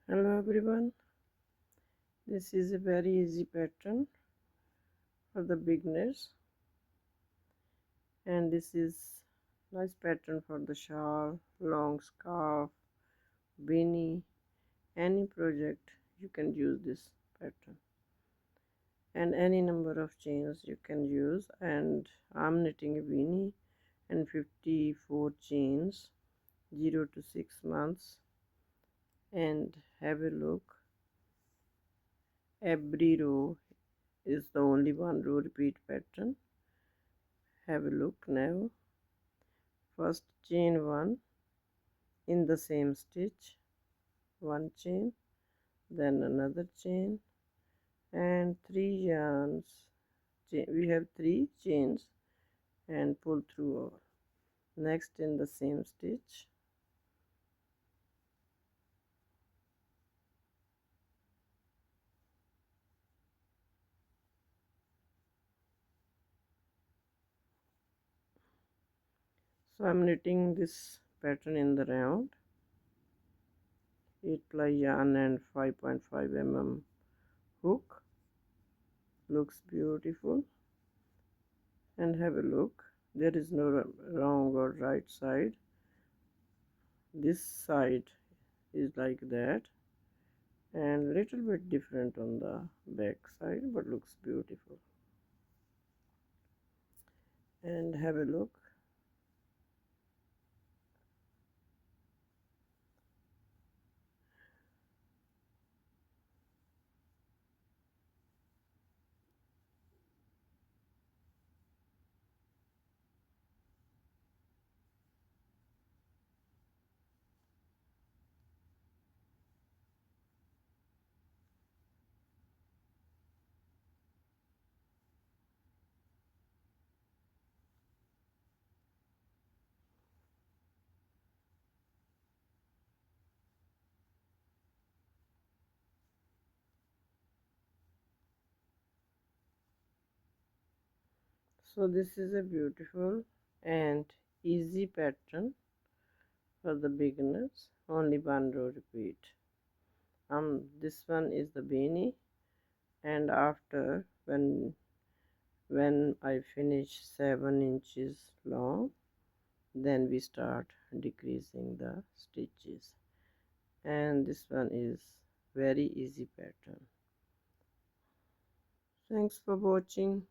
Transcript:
Hello everyone, this is a very easy pattern for the beginners, and this is nice pattern for the shawl, long scarf, beanie, any project you can use this pattern, and any number of chains you can use. And I'm knitting a beanie and 54 chains, 0 to 6 months. And have a look, every row is the only one row repeat pattern. Have a look now. First chain 1 in the same stitch, 1 chain, then another chain, and 3 yarns. We have 3 chains and pull through all. Next in the same stitch, so I'm knitting this pattern in the round, 8 ply yarn and 5.5 mm hook. Looks beautiful. And have a look, there is no wrong or right side. This side is like that and little bit different on the back side, but looks beautiful. And have a look, so this is a beautiful and easy pattern for the beginners, only one row repeat. This one is the beanie, and after when I finish 7 inches long, then we start decreasing the stitches. And this one is very easy pattern. Thanks for watching.